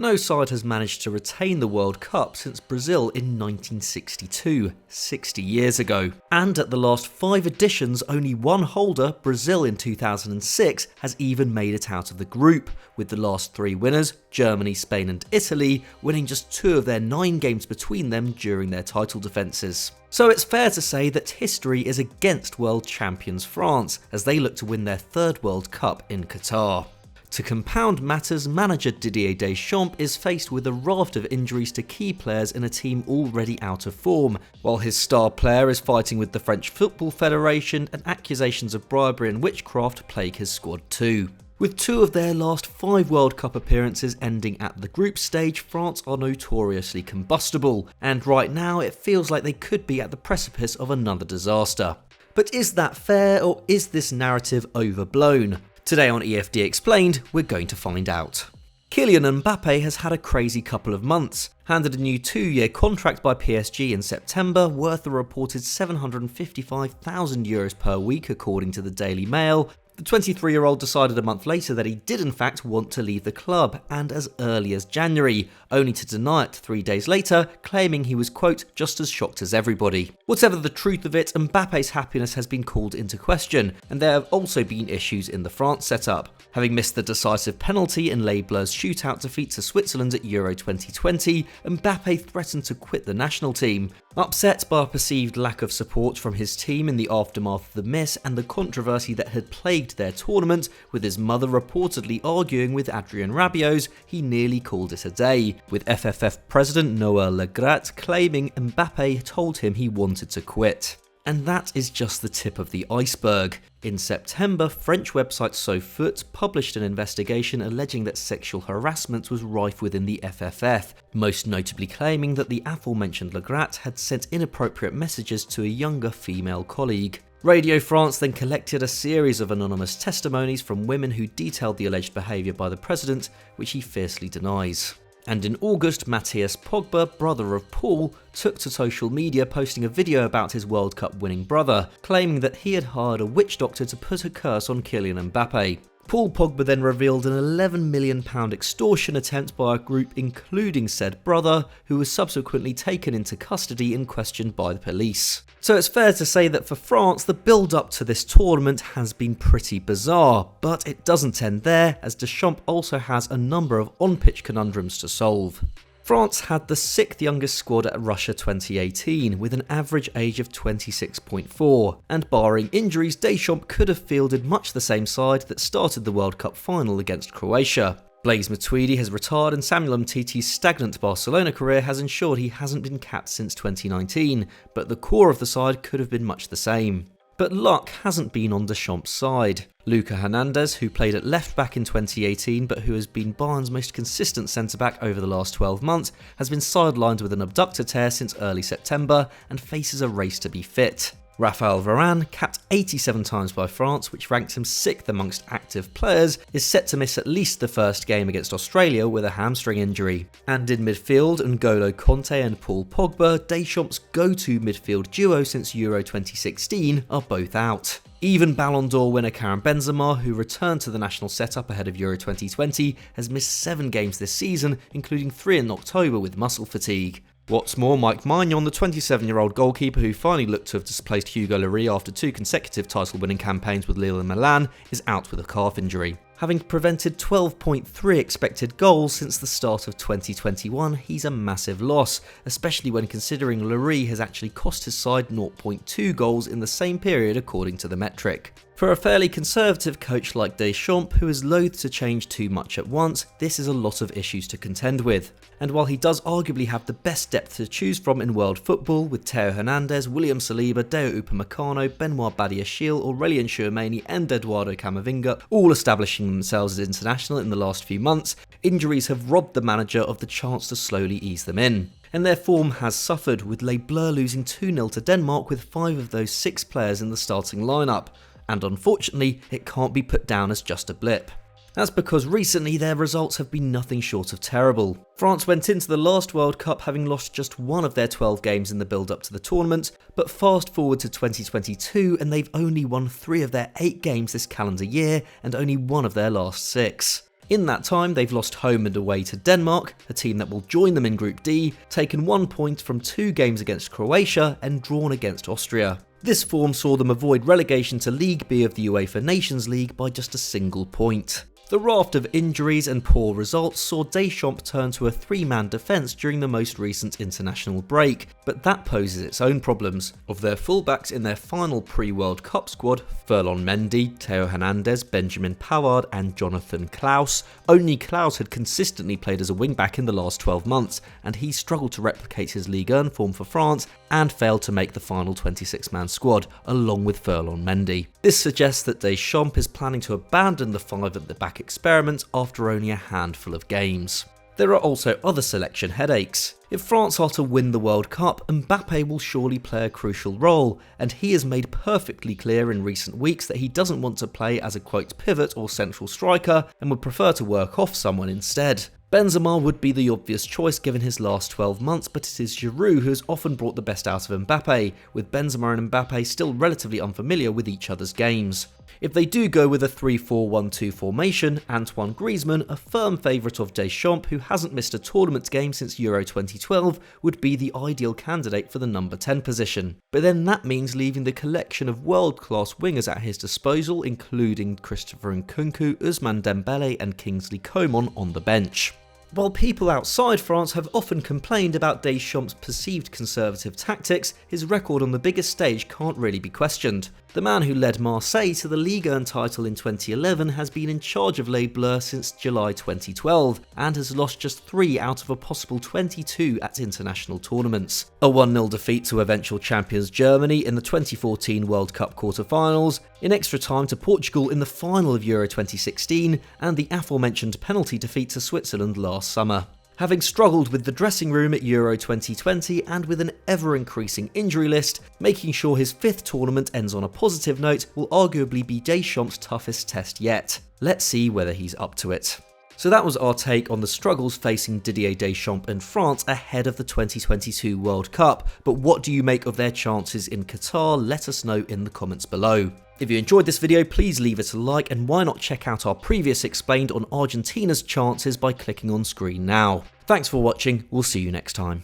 No side has managed to retain the World Cup since Brazil in 1962, 60 years ago. And at the last 5 editions, only one holder, Brazil in 2006, has even made it out of the group, with the last 3 winners, Germany, Spain and Italy, winning just 2 of their 9 games between them during their title defences. So it's fair to say that history is against world champions France, as they look to win their 3rd World Cup in Qatar. To compound matters, manager Didier Deschamps is faced with a raft of injuries to key players in a team already out of form, while his star player is fighting with the French Football Federation and accusations of bribery and witchcraft plague his squad too. With 2 of their last 5 World Cup appearances ending at the group stage, France are notoriously combustible, and right now it feels like they could be at the precipice of another disaster. But is that fair, or is this narrative overblown? Today on EFD Explained, we're going to find out. Kylian Mbappe has had a crazy couple of months. Handed a new 2-year contract by PSG in September, worth a reported €755,000 per week according to the Daily Mail, the 23-year-old decided a month later that he did in fact want to leave the club, and as early as January, only to deny it 3 days later, claiming he was, quote, just as shocked as everybody. Whatever the truth of it, Mbappe's happiness has been called into question, and there have also been issues in the France setup. Having missed the decisive penalty in Les Bleus' shootout defeat to Switzerland at Euro 2020, Mbappe threatened to quit the national team. Upset by a perceived lack of support from his team in the aftermath of the miss and the controversy that had plagued their tournament, with his mother reportedly arguing with Adrien Rabiot, he nearly called it a day, with FFF president Noël Le Graët claiming Mbappe told him he wanted to quit. And that is just the tip of the iceberg. In September, French website SoFoot published an investigation alleging that sexual harassment was rife within the FFF, most notably claiming that the aforementioned Le Graët had sent inappropriate messages to a younger female colleague. Radio France then collected a series of anonymous testimonies from women who detailed the alleged behaviour by the president, which he fiercely denies. And in August, Mathias Pogba, brother of Paul, took to social media posting a video about his World Cup winning brother, claiming that he had hired a witch doctor to put a curse on Kylian Mbappe. Paul Pogba then revealed an £11 million extortion attempt by a group including said brother, who was subsequently taken into custody and questioned by the police. So it's fair to say that for France, the build-up to this tournament has been pretty bizarre, but it doesn't end there, as Deschamps also has a number of on-pitch conundrums to solve. France had the 6th youngest squad at Russia 2018, with an average age of 26.4, and barring injuries, Deschamps could have fielded much the same side that started the World Cup final against Croatia. Blaise Matuidi has retired, and Samuel Umtiti's stagnant Barcelona career has ensured he hasn't been capped since 2019, but the core of the side could have been much the same. But luck hasn't been on Deschamps' side. Lucas Hernandez, who played at left back in 2018 but who has been Bayern's most consistent centre-back over the last 12 months, has been sidelined with an abductor tear since early September and faces a race to be fit. Raphael Varane, capped 87 times by France, which ranks him 6th amongst active players, is set to miss at least the first game against Australia with a hamstring injury. And in midfield, N'Golo Kante and Paul Pogba, Deschamps' go-to midfield duo since Euro 2016, are both out. Even Ballon d'Or winner Karim Benzema, who returned to the national setup ahead of Euro 2020, has missed 7 games this season, including 3 in October with muscle fatigue. What's more, Mike Maignan, the 27-year-old goalkeeper who finally looked to have displaced Hugo Lloris after 2 consecutive title-winning campaigns with Lille and Milan, is out with a calf injury. Having prevented 12.3 expected goals since the start of 2021, he's a massive loss, especially when considering Lloris has actually cost his side 0.2 goals in the same period according to the metric. For a fairly conservative coach like Deschamps, who is loath to change too much at once, this is a lot of issues to contend with. And while he does arguably have the best depth to choose from in world football, with Theo Hernandez, William Saliba, Deo Upamecano, Benoit Badiashile, Aurelien Tchouameni and Eduardo Camavinga all establishing themselves as international in the last few months, injuries have robbed the manager of the chance to slowly ease them in. And their form has suffered, with Les Bleus losing 2-0 to Denmark with 5 of those 6 players in the starting lineup. And unfortunately, it can't be put down as just a blip. That's because recently their results have been nothing short of terrible. France went into the last World Cup having lost just 1 of their 12 games in the build-up to the tournament, but fast forward to 2022 and they've only won 3 of their 8 games this calendar year and only 1 of their last 6. In that time, they've lost home and away to Denmark, a team that will join them in Group D, taken 1 point from 2 games against Croatia and drawn against Austria. This form saw them avoid relegation to League B of the UEFA Nations League by just a single point. The raft of injuries and poor results saw Deschamps turn to a 3-man defence during the most recent international break, but that poses its own problems. Of their fullbacks in their final pre-World Cup squad, Ferland Mendy, Theo Hernandez, Benjamin Pavard and Jonathan Klaus, only Klaus had consistently played as a wing-back in the last 12 months, and he struggled to replicate his Ligue 1 form for France and failed to make the final 26-man squad, along with Ferland Mendy. This suggests that Deschamps is planning to abandon the 5 at the back experiment after only a handful of games. There are also other selection headaches. If France are to win the World Cup, Mbappe will surely play a crucial role, and he has made perfectly clear in recent weeks that he doesn't want to play as a quote pivot or central striker and would prefer to work off someone instead. Benzema would be the obvious choice given his last 12 months, but it is Giroud who has often brought the best out of Mbappe, with Benzema and Mbappe still relatively unfamiliar with each other's games. If they do go with a 3-4-1-2 formation, Antoine Griezmann, a firm favourite of Deschamps who hasn't missed a tournament game since Euro 2012, would be the ideal candidate for the number 10 position. But then that means leaving the collection of world-class wingers at his disposal, including Christopher Nkunku, Ousmane Dembele and Kingsley Coman on the bench. While people outside France have often complained about Deschamps' perceived conservative tactics, his record on the biggest stage can't really be questioned. The man who led Marseille to the Ligue 1 title in 2011 has been in charge of Les Bleus since July 2012 and has lost just 3 out of a possible 22 at international tournaments. A 1-0 defeat to eventual champions Germany in the 2014 World Cup quarter-finals, in extra time to Portugal in the final of Euro 2016 and the aforementioned penalty defeat to Switzerland last summer. Having struggled with the dressing room at Euro 2020 and with an ever-increasing injury list, making sure his 5th tournament ends on a positive note will arguably be Deschamps' toughest test yet. Let's see whether he's up to it. So that was our take on the struggles facing Didier Deschamps and France ahead of the 2022 World Cup, but what do you make of their chances in Qatar? Let us know in the comments below. If you enjoyed this video, please leave it a like, and why not check out our previous explained on Argentina's chances by clicking on screen now. Thanks for watching, we'll see you next time.